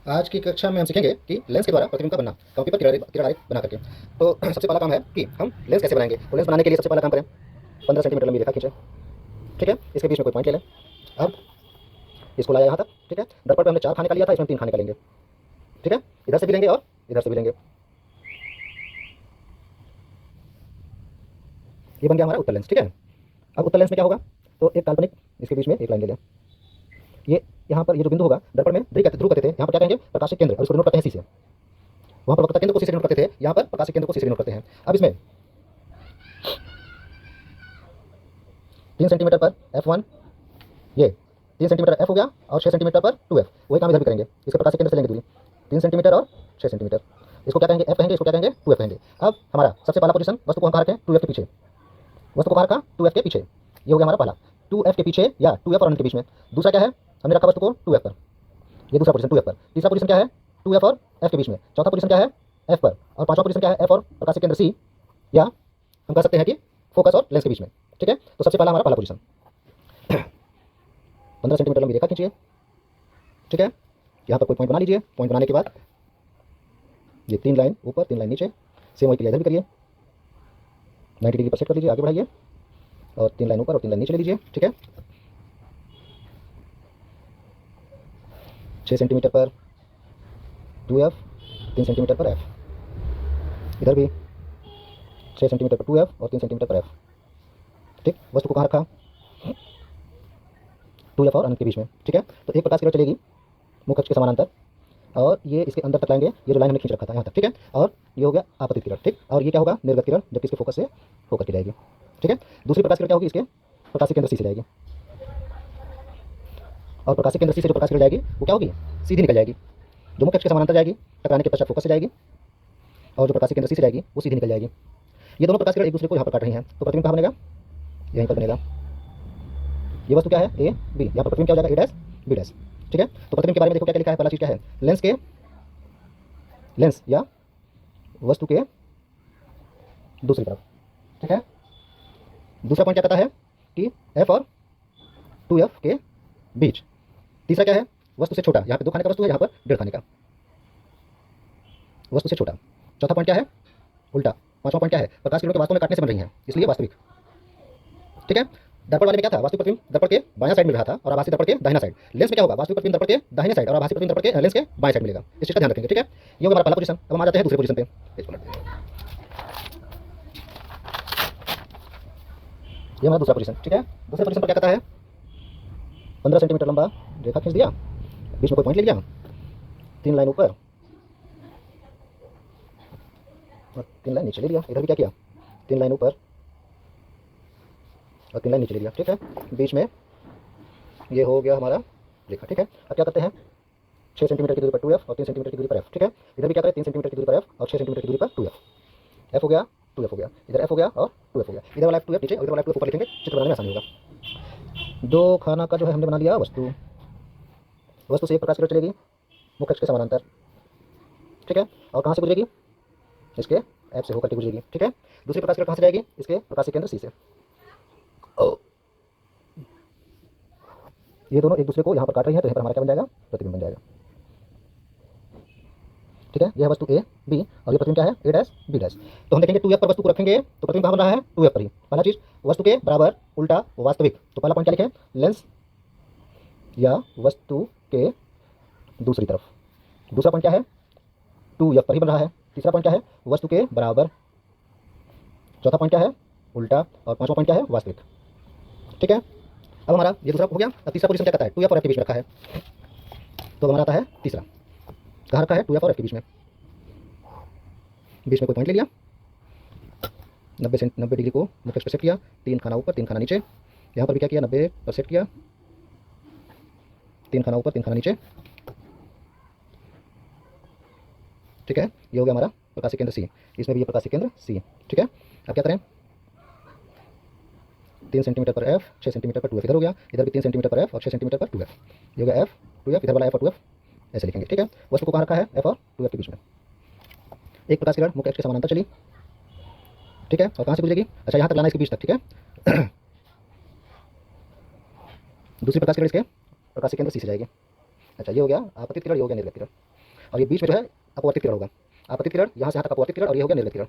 आज की कक्षा में हम सीखेंगे कि लेंस के द्वारा प्रतिबिंब का बनना कॉपी पर किरण बना करके। तो सबसे पहला काम है कि हम लेंस कैसे बनाएंगे। तो लेंस बनाने के लिए सबसे पहला काम करें, 15 सेंटीमीटर लंबी रेखा खींचें। ठीक है, इसके बीच में कोई पॉइंट ले लें। अब इसको लाया यहाँ तक। ठीक है, दर्पण पर हमने 4 खाने का लिया था, इसमें 3 खाने का लेंगे। ठीक है, इधर से भी लेंगे और इधर से भी लेंगे। ये बन गया हमारा उत्तल लेंस। ठीक है, अब उत्तल लेंस में क्या होगा, तो एक काल्पनिक इसके बीच में एक लाइन ले लें। ये यहाँ पर ये जो बिंदु होगा, दर्पण में ध्रुव कहते थे, यहाँ पर क्या कहेंगे, प्रकाशिक केंद्र, और इसको डिनोट करते हैं सी से। वहाँ पर वक्रता केंद्र को सी से डिनोट करते थे, यहाँ पर प्रकाशिक केंद्र को सी से डिनोट करते हैं। अब इसमें 3 सेंटीमीटर पर F1, ये 3 सेंटीमीटर F हो गया, और 6 सेंटीमीटर पर 2F। वही काम इधर भी करेंगे, इसके प्रकाशिक केंद्र से लेंगे दूरी 3 सेंटीमीटर और 6 सेंटीमीटर। इसको क्या कहेंगे, F कहेंगे, इसको क्या कहेंगे, 2F कहेंगे। अब हमारा सबसे पहला पोजीशन, वस्तु को हम कहाँ रखें, 2F के पीछे। वस्तु को कहाँ रखा, 2F के पीछे। ये हो गया हमारा पहला, 2F के पीछे या 2F और अनंत के बीच में। दूसरा क्या है, हमने रखा वस्तु को 2F पर, ये दूसरा पोजीशन 2F पर। तीसरा पोजीशन क्या है, 2F और F के बीच में। चौथा पोजीशन क्या है, F पर। और पांचवा पोजीशन क्या है, F और प्रकाशिक केंद्र C, या हम कह सकते हैं कि फोकस और लेंस के बीच में। ठीक है, तो सबसे पहला हमारा पहला पोजीशन, 15 सेंटीमीटर लंबी रेखा खींचिए। ठीक है, यहाँ पर कोई पॉइंट बना लीजिए। पॉइंट बनाने के बाद ये 3 लाइन ऊपर 3 लाइन नीचे, सेम वही क्रिया इधर भी करिए। 90 डिग्री पर सेट कर लीजिए, आगे बढ़ाइए, और 3 लाइन ऊपर और 3 लाइन नीचे ले लीजिए। ठीक है, 6 सेंटीमीटर पर 2F, 3 सेंटीमीटर पर F। इधर भी 6 सेंटीमीटर पर 2F और 3 सेंटीमीटर पर F। ठीक, वस्तु को कहाँ रखा, 2F और अनंत के बीच में। ठीक है, तो एक प्रकाश किरण चलेगी मुख्य अक्ष के समानांतर, और ये इसके अंदर तक लाएंगे, ये जो लाइन हमने खींच रखा था यहाँ तक। ठीक है, और ये हो गया आपतित किरण। ठीक, और ये क्या होगा, निर्गत किरण, जबकि इसके फोकस से होकर के जाएगी। ठीक है, दूसरी प्रकाश किरण क्या होगी, इसके प्रकाशिक केंद्र C से जाएगी, और प्रकाशिक केंद्र C से जो प्रकाश किरण जाएगी वो क्या होगी, सीधी निकल जाएगी, जो मुख्य अक्ष के समानांतर जाएगी, टकराने के पश्चात फोकस से जाएगी, और जो प्रकाशिक केंद्र C से जाएगी वो सीधी निकल जाएगी। ये दोनों प्रकाश किरण एक दूसरे को यहाँ पर काट रही हैं, तो प्रतिबिंब कहाँ बनेगा, यहीं पर बनेगा। ये वस्तु क्या है, A B, यहाँ पर प्रतिबिंब क्या हो जाएगा, A डैश B डैश। ठीक है, तो प्रतिबिंब के बारे में देखो क्या क्या लिखा है। पहला चीज क्या है, लेंस या वस्तु के दूसरी तरफ। ठीक है, दूसरा पॉइंट क्या कहता है कि F और 2F के बीच। तीसरा क्या है, वस्तु से छोटा, यहाँ पे 2 खाने का वस्तु है, यहाँ पर 1.5 खाने का, वस्तु से छोटा। चौथा पॉइंट क्या है, उल्टा। पांचवा पॉइंट क्या है, प्रकाश किरणों के वास्तव में काटने से बन रही हैं, इसलिए वास्तविक। ठीक है, दर्पण वाले में क्या था, वास्तविक प्रतिबिंब दर्पण के बायां साइड मिल रहा था और आभासी दर्पण के दाहिना साइड। लेंस में क्या होगा, वास्तविक प्रतिबिंब दर्पण के दाहिने साइड और आभासी प्रतिबिंब दर्पण के लेंस के बाएं साइड मिलेगा। इस चीज का ध्यान रखेंगे। ठीक है, ये होगा हमारा पहला पोजीशन। अब हम आ जाते हैं दूसरे पोजीशन पे। ये हमारा दूसरा पोजीशन। ठीक है, दूसरे पोजीशन पर क्या कहता है, 15 सेंटीमीटर लंबा रेखा खींच दिया, बीच में कोई पॉइंट ले लिया, 3 लाइन ऊपर और 3 लाइन नीचे ले लिया। इधर भी क्या किया, 3 लाइन ऊपर और 3 लाइन नीचे ले लिया। ठीक है, बीच में ये हो गया हमारा रेखा। ठीक है, अब क्या करते हैं, 6 सेंटीमीटर की दूरी पर 2F और 3 सेंटीमीटर की दूरी पर F। ठीक है, इधर भी क्या करें, 3 सेंटीमीटर की दूरी पर F और 6 सेंटीमीटर की दूरी पर 2F। F हो गया, 2F हो गया, इधर F हो गया और 2F हो गया। इधर वाला 2F नीचे और इधर वाला 2F ऊपर लिखेंगे, चित्र बनाने में आसानी होगा। 2 खाना का जो है हमने बना लिया वस्तु, वस्तु से एक प्रकाश किरण चलेगी मुख्य अक्ष के समानांतर। ठीक है, और कहाँ से गुजरेगी, इसके F से होकर के गुजरेगी। ठीक है, दूसरी प्रकाश किरण कहाँ से जाएगी, इसके प्रकाशिक केंद्र C से। ये दोनों एक दूसरे को यहाँ पर काट रही हैं, तो यहाँ पर हमारा क्या बन जाएगा, प्रतिबिंब बन जाएगा। ठीक है, यह वस्तु A B और ये प्रतिबिंब क्या है, A डैश B डैश। तो हम देखेंगे 2F पर वस्तु को रखेंगे तो प्रतिबिंब कहाँ बन रहा है, 2F पर ही। पहला चीज, वस्तु के बराबर उल्टा वास्तविक। तो पहला पॉइंट क्या लिखें, लेंस या वस्तु के दूसरी तरफ। दूसरा पॉइंट क्या है, 2F पर ही बन रहा है। तीसरा पॉइंट क्या है, वस्तु के बराबर। चौथा पॉइंट क्या है, उल्टा। और पांचवा पॉइंट क्या है, वास्तविक। ठीक है, अब हमारा ये दूसरा हो गया। अब तीसरा पोजीशन क्या कहता है, 2F और F के बीच में रखा है, तो हमारा आता है तीसरा, कहाँ रखा है, 2F और F के बीच में। बीच में कोई पॉइंट ले लिया, 90 डिग्री को मुख्य अक्ष पर सेट किया, 3 खाना ऊपर 3 खाना नीचे। यहाँ पर भी क्या किया, 90 पर सेट किया, 3 खाना ऊपर 3 खाना नीचे। ठीक है, ये हो गया हमारा प्रकाशिक केंद्र C, इसमें भी ये प्रकाशिक केंद्र C। ठीक है, अब क्या करें, 3 सेंटीमीटर पर F, 6 सेंटीमीटर पर 2F। इधर हो गया, इधर भी 3 सेंटीमीटर पर F और 6 सेंटीमीटर पर 2F। ये हो गया F 2F, इधर वाला F और 2F ऐसे लिखेंगे। ठीक है, वस्तु को कहाँ रखा है, F और 2F के बीच में। एक प्रकाश किरण मुख्य अक्ष के समानांतर चली। ठीक है, और कहाँ से गुजरेगी, अच्छा यहाँ तक लाना, इसके बीच तक। ठीक है, दूसरी प्रकाश किरण इसके प्रकाशिक केंद्र C से जाएगी। अच्छा, ये हो गया आपतित किरण, ये हो गया निर्गत किरण। और ये बीच में जो है अपवर्तित किरण होगा, आपतित किरण, यहाँ से यहाँ तक अपवर्तित किरण, और ये हो गया निर्गत किरण।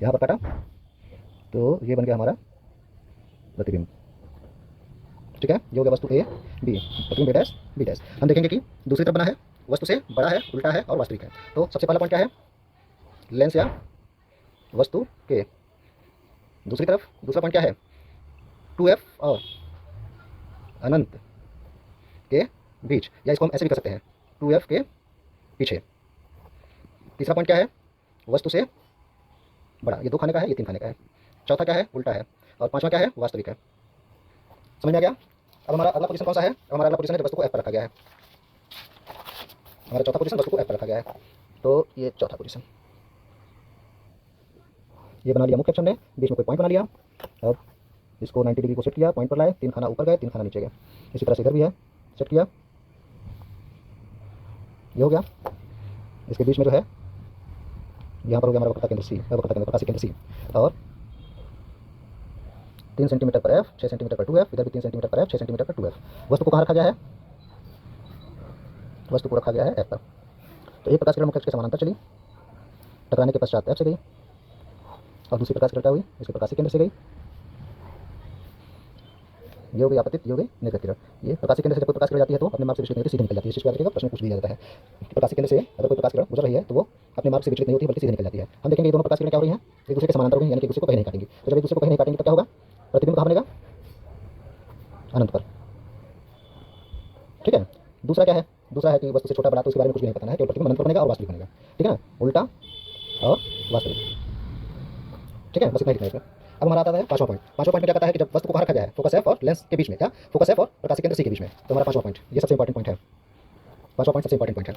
यहाँ पर काटा तो ये बन गया हमारा प्रतिबिंब। ठीक है, ये हो गया वस्तु ए बी, प्रतिबिंब ए डैश बी डैश। हम देखेंगे कि दूसरी तरफ बना है, वस्तु से बड़ा है, उल्टा है और वास्तविक है। तो सबसे पहला पॉइंट क्या है, लेंस या वस्तु के दूसरी तरफ। दूसरा पॉइंट क्या है, 2f और अनंत के बीच, या इसको हम ऐसे भी कर सकते हैं, 2f के पीछे। तीसरा पॉइंट क्या है, वस्तु से बड़ा, ये 2 खाने का है, ये 3 खाने का है। चौथा क्या है, उल्टा है। और पांचवा क्या है, वास्तविक है। समझ में आ गया। अब हमारा अगला पोजीशन कौन सा है, अब हमारा अगला पोजीशन है जब वस्तु को F पर रखा गया है। हमारा चौथा पोजीशन वस्तु को F पर रखा गया है। तो ये चौथा पोजीशन, ये बना लिया मुख्य अक्षर ने, बीच में कोई पॉइंट बना लिया। अब इसको 90 डिग्री को सेट किया, पॉइंट पर लाए, 3 खाना ऊपर गए, 3 खाना नीचे गए। इसी तरह से इधर भी है, सेट किया, ये हो गया। इसके बीच में जो है यहाँ पर हो गया हमारा वक्रता केंद्र सी, वक्रता केंद्र प्रकाशिक केंद्र सी। और 3 सेंटीमीटर पर F, 6 सेंटीमीटर पर 2F, इधर भी 3 सेंटीमीटर पर F, 6 सेंटीमीटर पर 2F। वस्तु को कहाँ रखा गया है, वस्तु को रखा गया है F पर। तो एक प्रकाश किरण मुख्य अक्ष के समानांतर चली, टकराने के पश्चात F से गई, और दूसरी प्रकाश किरण क्या हुई, इसके प्रकाशिक केंद्र से गई। ये हो गई आपतित, ये हो गई निर्गत किरण। ये प्रकाशिक केंद्र से जब कोई प्रकाश किरण जाती है तो अपने मार्ग से विचलित नहीं होती, सीधे निकल जाती है। इस चीज़ को याद रखिएगा, प्रश्न पूछ दिया जाता है। प्रकाशिक केंद्र से अगर कोई प्रकाश किरण गुजर रही है तो वो अपने मार्ग से विचलित नहीं होती बल्कि सीधे निकल जाती है। हम देखेंगे ये दोनों प्रकाश किरण क्या हो रही हैं, एक दूसरे के समानांतर हो गई, यानी कि एक दूसरे को कहीं नहीं काटेंगी। तो जब एक दूसरे को कहीं नहीं काटेंगे तो क्या होगा, प्रतिबिंब कहाँ बनेगा, अनंत पर। ठीक है। दूसरा क्या है, दूसरा है कि वस्तु से छोटा बड़ा तो इसके बारे में कुछ भी नहीं बताना है, केवल प्रतिबिंब अनंत पर बनेगा और वास्तविक बनेगा। ठीक है ना, उल्टा और वास्तविक। ठीक है, बस इतना ही लिखना है इसमें। अब हमारा आता है पांचवा पॉइंट। पांचवा पॉइंट में क्या कहता है कि जब वस्तु को कहाँ रखा गया है, फोकस F और लेंस के बीच में, क्या फोकस F और प्रकाशिक केंद्र सी के बीच में। तो हमारा पांचवा पॉइंट, ये सबसे इंपॉर्टेंट पॉइंट है। पांचवा पॉइंट सबसे इंपॉर्टेंट पॉइंट है।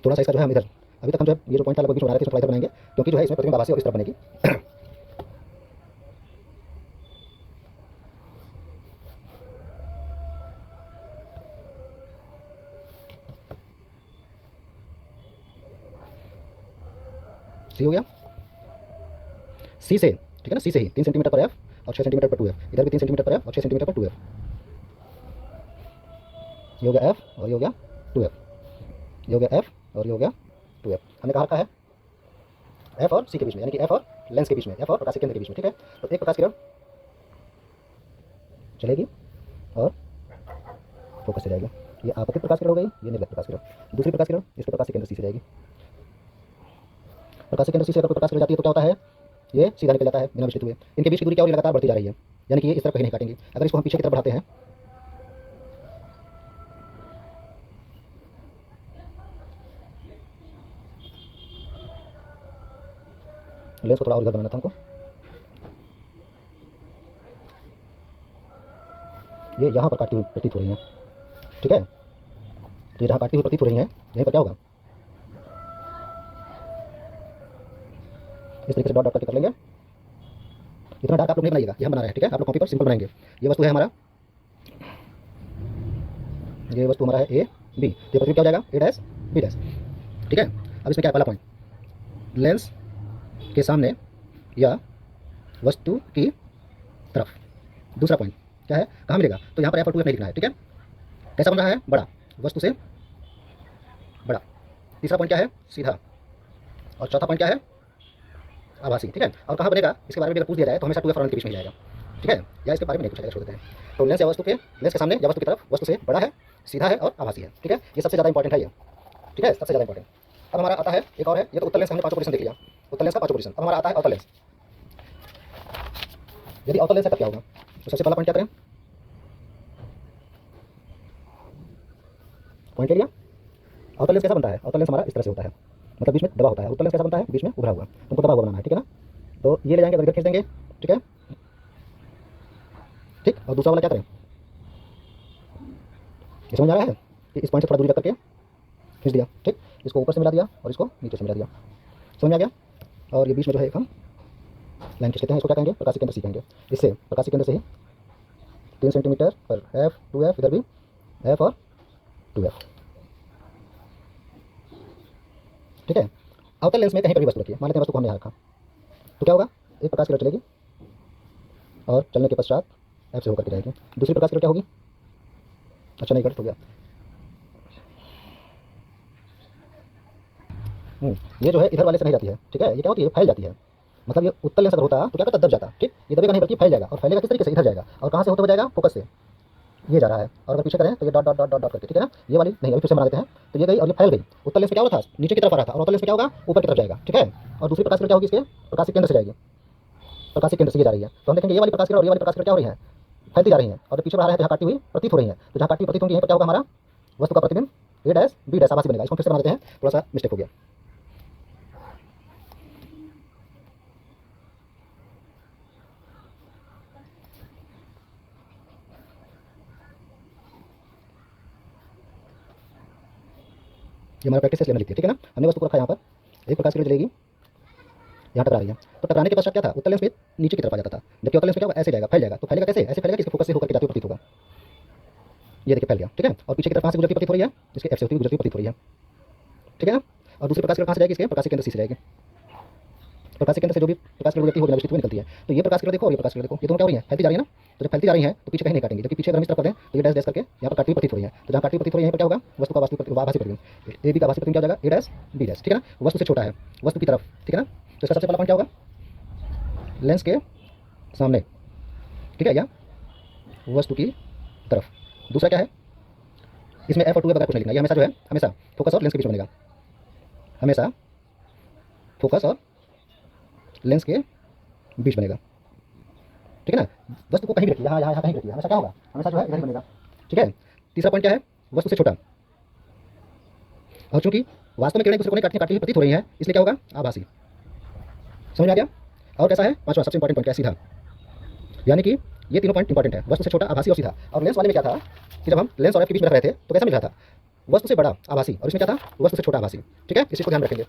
थोड़ा सा इसका जो है हम इधर, अभी तक हम जो है ये जो पॉइंट था लगभग बीच में बना रहे थे, थोड़ा इधर बनाएंगे, क्योंकि जो है इसमें प्रतिबिंब आभासी और इस तरफ बनेगी। सी हो गया, सी से, ठीक है ना, सी से ही 3 सेंटीमीटर पर F और 6 सेंटीमीटर पर 2F, इधर भी 3 सेंटीमीटर पर F और 6 सेंटीमीटर पर 2F। ये हो गया F और ये हो गया 2F, ये हो गया F और ये हो गया 2F। हमने कहा रखा है F और C के बीच में, यानी कि F और लेंस के बीच में, F और प्रकाशिक केंद्र के बीच में। ठीक है, तो एक प्रकाश किरण चलेगी और फोकस से जाएगी। ये आपतित प्रकाश किरण हो गई, ये निर्गत प्रकाश किरण। दूसरी प्रकाश किरण इसके प्रकाशिक केंद्र C से जाएगी। प्रकाशिक केंद्र C से अगर कोई प्रकाश किरण जाती है तो क्या होता है, ये सीधा निकल जाता है बिना विचलित हुए। इनके बीच की दूरी क्या हो रही है, लगातार बढ़ती जा रही है, यानी कि ये इस तरफ कहीं नहीं काटेंगे। अगर इसको हम पीछे की तरफ बढ़ाते हैं, लेंस को थोड़ा और इधर बनाना था हमको, ये यहाँ पर काटती हुई प्रतीत हो रही है। ठीक है, तो ये जहाँ काटती हुई प्रतीत हो रही है, यहीं पर क्या होगा, इस तरीके से डॉट डॉट करके कर लेंगे। इतना डार्क आप लोग नहीं बनाइएगा, ये हम बना रहे हैं। ठीक है, आप लोग कॉपी पर सिंपल बनाएंगे। ये वस्तु है हमारा, ये वस्तु हमारा है ए बी, तो प्रतिबिंब क्या हो जाएगा, ए डैश बी डैश। ठीक है, अब इसमें क्या है, पहला पॉइंट, लेंस के सामने या वस्तु की तरफ। दूसरा पॉइंट क्या है, कहाँ मिलेगा, तो यहाँ पर F और 2F नहीं लिखना है। ठीक है, कैसा बन रहा है, बड़ा, वस्तु से बड़ा। तीसरा पॉइंट क्या है, सीधा। और चौथा पॉइंट क्या है, आभासी। ठीक है, और कहाँ बनेगा, इसके बारे में अगर पूछ दिया जाए तो हमेशा 2F और अनंत के बीच में ही जाएगा। ठीक है, या इसके बारे में नहीं पूछा जाएगा, छोड़ देते हैं। तो लेंस या वस्तु के, लेंस के सामने या वस्तु की तरफ, वस्तु से बड़ा है, सीधा है और आभासी है। ठीक है, ये सबसे ज़्यादा इंपॉर्टेंट है ये। ठीक है, सबसे ज़्यादा इंपॉर्टेंट। अब हमारा आता है एक और है, ये तो उत्तल लेंस हमने 5 पोजीशन देख लिया, उत्तल लेंस का 5 पोजीशन। अब हमारा आता है अवतल लेंस। यदि अवतल लेंस है तब क्या होगा, तो सबसे पहला पॉइंट क्या करें, पॉइंट ले लिया। अवतल लेंस कैसा बनता है, अवतल लेंस हमारा इस तरह से होता है, मतलब बीच में दबा होता है। उत्तल लेंस कैसा बनता है, बीच में उभरा हुआ, तुमको दबा हुआ बनाना है। ठीक है ना, तो ये ले जाएंगे, इधर खींच देंगे। ठीक है, ठीक। और दूसरा वाला क्या करें, ये समझ आ रहा है कि इस पॉइंट से थोड़ा दूरी रख करके खींच दिया। ठीक, इसको ऊपर से मिला दिया और इसको नीचे से मिला दिया, समझ में आ गया। और ये बीच में जो है एक हम लाइन खींच लेते हैं, इसको क्या कहेंगे, प्रकाशिक केंद्र सी कहेंगे। इससे प्रकाशिक केंद्र से ही 3 सेंटीमीटर पर F 2F, इधर भी F और 2F। ठीक है, अवतल लेंस में कहीं पर भी वस्तु रखिए, मान लेते हैं वस्तु को हमने यहाँ रखा, तो क्या होगा, एक प्रकाश किरण चलेगी और चलने के पश्चात एफ से होकर के जाएगी। दूसरी प्रकाश की क्या होगी, अच्छा नहीं गलत हो गया, ये जो है इधर वाले से नहीं जाती है, ठीक है, ये क्या होती है, फैल जाती है। मतलब ये उत्तल लेंस अगर होता तो क्या करता, दब जाता, ठीक, ये दबेगा नहीं बल्कि फैल जाएगा, और फैलेगा किस तरीके से, इधर जाएगा, और कहाँ से होते हुए जाएगा, फोकस से ये जा रहा है, और अगर पीछे करें तो ये dot dot dot dot dot करके, ठीक है ना, ये वाली नहीं, अभी फिर से बना देते हैं, तो ये गई और ये फैल गई। उत्तल लेंस में क्या हो रहा था, नीचे की तरफ आ रहा था, और उत्तल लेंस में क्या होगा, ऊपर की तरफ जाएगा, ठीक है। और दूसरी प्रकाश किरण क्या होगी, इसके प्रकाशिक केंद्र से जाएगी, प्रकाशिक केंद्र से ये जा रही है, तो हम देखेंगे ये वाली प्रकाश किरण और ये वाली प्रकाश किरण क्या हो रही है, फैलती जा रही है, और पीछे बढ़ा रहे हैं तो यहाँ काटती हुई प्रतीत हो रही है, तो जहाँ काटती हुई प्रतीत होंगी यहीं पर क्या होगा, हमारा वस्तु का प्रतिबिंब ए डैश बी डैश आभासी बनेगा। इसको फिर से बना देते हैं, थोड़ा सा मिस्टेक हो गया। ये हमारा प्रैक्टिस लेना लिखती है, ठीक है ना, हमने वस्तु को रखा यहाँ पर, एक प्रकाश किरण चलेगी, यहाँ टकरा रही है, तो टकराने के पश्चात क्या था, उत्तल लेंस में नीचे की तरफ आ जाता था, जबकि उत्तल लेंस में क्या होगा, ऐसे जाएगा, फैल जाएगा, तो फैलेगा कैसे, ऐसे फैलेगा कि इसके फोकस से होकर के जाते हुए प्रतीत होगा, ये देखिए फैल गया, ठीक है। और पीछे की तरफ कहाँ से गुजरती प्रतीत हो रही है, इसके एफ से होती हुई गुजरती प्रतीत हो रही है, ठीक है ना। और दूसरी प्रकाश किरण कहाँ से जाएगी, इसके प्रकाशिक केंद्र सी से जाएगी, प्रकाशिक केंद्र से जो भी प्रकाश किरण गुजरती होगी विस्तृत में निकलती है, तो ये प्रकाश किरण देखो और ये प्रकाश किरण देखो, ये दोनों क्या हो रही है, फैलती जा रही है ना, तो जब फैलती जा रही है तो पीछे कहीं नहीं काटेंगे, जबकि पीछे अगर हम इस तरफ कर दें तो ये डैश डैश करके यहाँ पर काटती हुई प्रतीत हो रही है, तो जहाँ काटती हुई प्रतीत हो रही है यहाँ पर क्या होगा, वस्तु का वास्तविक आभासी प्रतिबिंब, ए बी का आभासी प्रतिबिंब क्या हो जाएगा, ए डैश बी डैश, ठीक है ना, वस्तु से छोटा है, वस्तु की तरफ, ठीक है ना। तो इसका सबसे पहला पॉइंट क्या होगा, लेंस के सामने, ठीक है, या वस्तु की तरफ। दूसरा क्या है, इसमें एफ और टू ए वगैरह कुछ नहीं लिखना, ये हमेशा जो है हमेशा फोकस और लेंस के बीच बनेगा, हमेशा फोकस और लेंस के बीच बनेगा, ठीक है ना। वस्तु को कहीं भी रखिए, यहाँ यहाँ यहाँ कहीं भी रखिए, हमेशा क्या होगा, हमेशा जो है इधर ही बनेगा, ठीक है। तीसरा पॉइंट क्या है, वस्तु से छोटा, और चूंकि वास्तव में किरणें दूसरे को नहीं काटती हुई प्रतीत हो रही हैं, इसलिए क्या होगा, आभासी। समझ में आ गया। और कैसा है, पांचवा सबसे इंपॉर्टेंट पॉइंट क्या है, सीधा, यानी कि ये तीनों पॉइंट इंपॉर्टेंट है, वस्तु से छोटा, आभासी और सीधा। और लेंस वाले में क्या था कि जब हम लेंस और एफ के बीच में रख रहे थे तो कैसा मिल रहा था, वस्तु से बड़ा आभासी, और इसमें क्या था, वस्तु से छोटा आभासी, ठीक है, इस चीज को ध्यान रखेंगे।